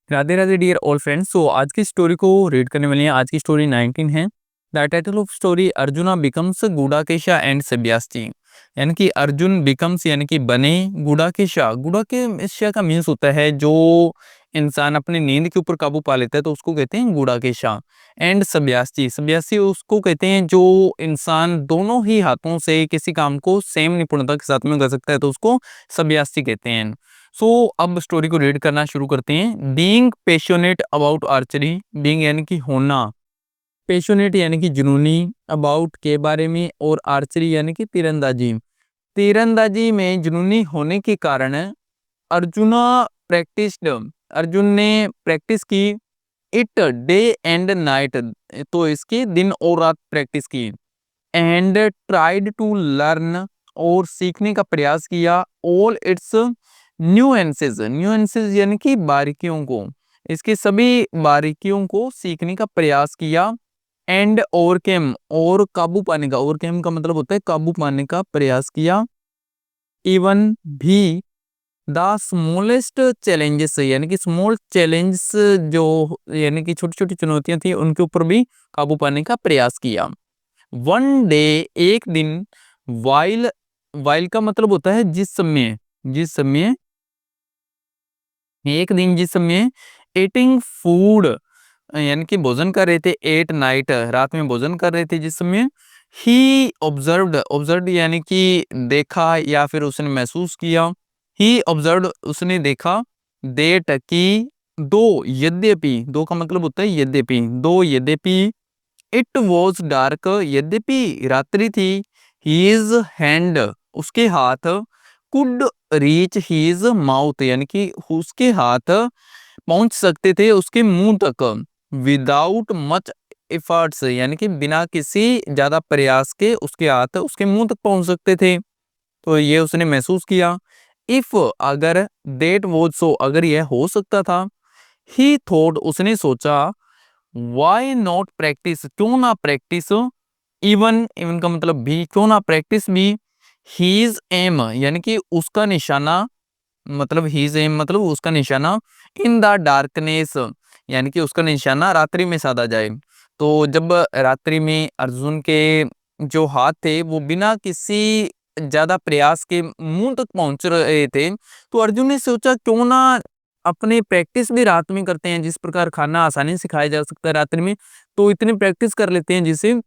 Radhe Radhe dear all friends. So आज की story को रीड करने वाले हैं। आज की स्टोरी 19 है। The title of story Arjuna becomes Gudakesha and सब्यासाची। यानी कि अर्जुन बिकम्स यानी कि बने गुडाकेशा। गुडाकेशा का मीन्स होता है जो इंसान अपनी नींद के ऊपर काबू पा लेता है तो उसको कहते हैं गुडाकेशा। एंड सब्यासाची, सब्यासी उसको कहते हैं जो इंसान दोनों ही हाथों से किसी काम को सेम निपुणता के साथ में कर सकता है तो उसको सब्यासी कहते हैं। अब स्टोरी को रीड करना शुरू करते हैं। Being passionate about archery, being यानी कि होना, पैशनेट यानी कि जुनूनी, अबाउट के बारे में, और आर्चरी यानी कि तीरंदाजी। तीरंदाजी में जुनूनी होने के कारण अर्जुना प्रैक्टिस्ड, अर्जुन ने प्रैक्टिस की। इट डे एंड नाइट, तो इसकी दिन और रात प्रैक्टिस की। एंड ट्राइड टू लर्न, और सीखने का प्रयास किया। ऑल इट्स न्यूएंसेस, न्यूएंसेस यानी कि बारीकियों को, इसके सभी बारीकियों को सीखने का प्रयास किया। एंड ओवरकेम, और काबू पाने का, ओवरकेम का मतलब होता है काबू पाने का प्रयास किया। इवन भी द स्मॉलेस्ट चैलेंजेस, यानी कि स्मॉल चैलेंजेस जो यानी कि छोटी छोटी चुनौतियां थी उनके ऊपर भी काबू पाने का प्रयास किया। वन डे, एक दिन, वाइल, वाइल का मतलब होता है जिस समय, जिस समय, एक दिन जिस समय एटिंग फूड यानी कि भोजन कर रहे थे, एट नाइट रात में भोजन कर रहे थे जिस समय, ही ऑब्जर्व्ड, ऑब्जर्व्ड यानी कि देखा या फिर उसने महसूस किया। ही ऑब्जर्व्ड उसने देखा। देट की, दो यद्यपि, दो का मतलब होता है यद्यपि, दो यद्यपि, इट वॉज डार्क यद्यपि रात्रि थी, हीज हैंड उसके हाथ, कुड रीच हीज माउथ यानी कि उसके हाथ पहुंच सकते थे उसके मुंह तक। विदाउट मच एफर्ट्स यानी कि बिना किसी ज्यादा प्रयास के उसके हाथ उसके मुंह तक पहुंच सकते थे, तो ये उसने महसूस किया। इफ, अगर, देट वॉज सो, अगर यह हो सकता था। ही थॉट, उसने सोचा। वाई नॉट प्रैक्टिस, क्यों ना प्रैक्टिस। इवन, इवन का मतलब भी, क्यों ना प्रैक्टिस भी। हीज एम यानी कि उसका निशाना, मतलब हीज एम मतलब उसका निशाना। इन द डार्कनेस यानी कि उसका निशाना रात्रि में साधा जाए। तो जब रात्रि में अर्जुन के जो हाथ थे वो बिना किसी ज्यादा प्रयास के मुंह तक पहुंच रहे थे, तो अर्जुन ने सोचा क्यों ना अपने प्रैक्टिस भी रात में करते हैं। जिस प्रकार खाना आसानी से खाया जा सकता है रात्रि में, तो इतनी प्रैक्टिस कर लेते हैं जिससे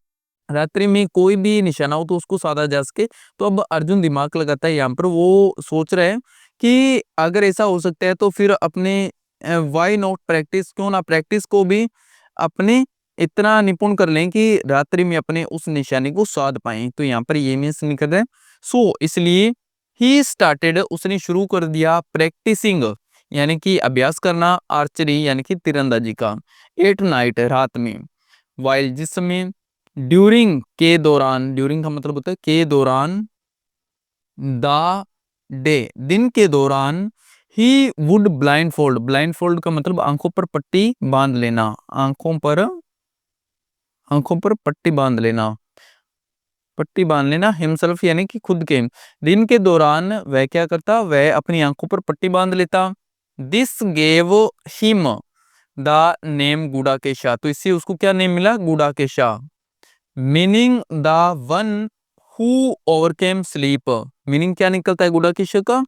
रात्रि में कोई भी निशाना हो तो उसको साधा जा सके। तो अब अर्जुन दिमाग लगाता है यहाँ पर, वो सोच रहे हैं कि अगर ऐसा हो सकता है तो फिर अपने वाई नॉट प्रैक्टिस, क्यों ना प्रैक्टिस को भी अपने इतना निपुण कर लें कि रात्रि में अपने उस निशाने को साध पाएं। तो यहाँ पर ये मीन्स निकल रहा है। इसलिए ही स्टार्टेड, उसने शुरू कर दिया प्रैक्टिसिंग यानी कि अभ्यास करना, आर्चरी यानी कि तीरंदाजी का, एट नाइट रात में, वाइल जिस समय, ड्यूरिंग के दौरान, ड्यूरिंग का मतलब होता है के दौरान, द डे दिन के दौरान, he would blind fold, blind fold का मतलब आंखों पर पट्टी बांध लेना, आंखों पर पट्टी बांध लेना, पट्टी बांध लेना, हिमसेल्फ यानी कि खुद के। दिन के दौरान वह क्या करता, वह अपनी आंखों पर पट्टी बांध लेता। This gave him the name Gudakesha, तो इससे उसको क्या नेम मिला, Gudakesha. Meaning the one who overcame sleep, meaning क्या निकलता है गुडाकेशा का,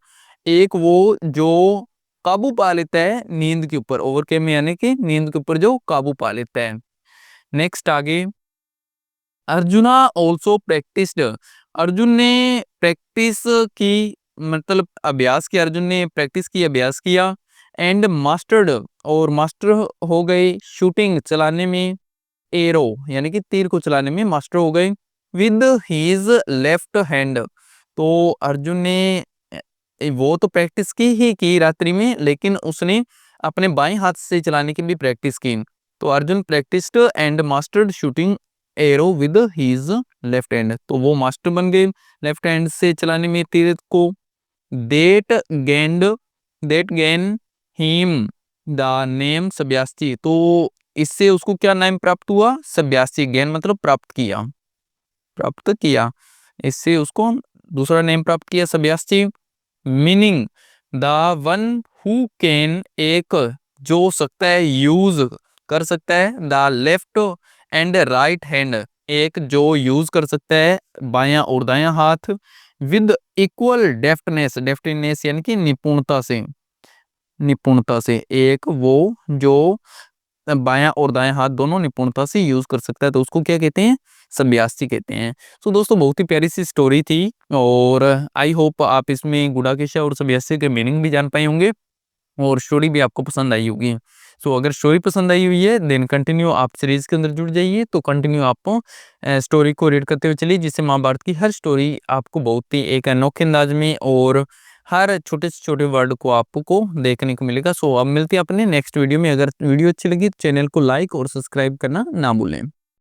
एक वो जो काबू पा लेता है नींद के ऊपर, ओवरकेम यानी कि नींद के ऊपर जो काबू पा लेता है। नेक्स्ट आगे, अर्जुना ऑल्सो प्रैक्टिस्ड, अर्जुन ने प्रैक्टिस की, मतलब अभ्यास किया, अर्जुन ने प्रैक्टिस की, अभ्यास किया। एंड मास्टर्ड, और मास्टर हो गए शूटिंग चलाने में, एरो यानी कि तीर को चलाने में मास्टर हो गए। विद हीज लेफ्ट हैंड, तो अर्जुन ने वो तो प्रैक्टिस की ही की रात्रि में, लेकिन उसने अपने बाएं हाथ से चलाने की भी प्रैक्टिस की। तो Arjun practised and mastered shooting arrow with his left hand, तो वो मास्टर बन गए लेफ्ट हैंड से चलाने में तीर को। That gained, that gain him the name सब्यासी, तो इससे उसको क्या नाम प्राप्त हुआ, सब्यासी। गेन मतलब प्राप्त किया, प्राप्त किया, इससे उसको दूसरा नेम प्राप्त किया, सब्यासी। Meaning the one who can, एक जो सकता है यूज कर सकता है, the left and right hand, एक जो यूज कर सकता है बायां और दायां हाथ, विद इक्वल डेफ्टनेस, डेफ्टनेस यानी कि निपुणता से, निपुणता से, एक वो जो बायां और दायां हाथ दोनों निपुणता से यूज कर सकता है, तो उसको क्या कहते हैं, सब्यासी कहते हैं। सो दोस्तों बहुत ही प्यारी सी स्टोरी थी, और आई होप आप इसमें गुडाकेश और सब्यासी के मीनिंग भी जान पाए होंगे, और स्टोरी भी आपको पसंद आई होगी। सो अगर स्टोरी पसंद आई हुई है देन कंटिन्यू आप सीरीज के अंदर जुड़ जाइए, तो कंटिन्यू आप स्टोरी को रीड करते हुए चलिए, जिससे महाभारत की हर स्टोरी आपको बहुत ही एक अनोखे अंदाज में और हर छोटे से छोटे वर्ड को आपको देखने को मिलेगा। सो अब मिलते हैं अपने नेक्स्ट वीडियो में। अगर वीडियो अच्छी लगी तो चैनल को लाइक और सब्सक्राइब करना ना भूलें।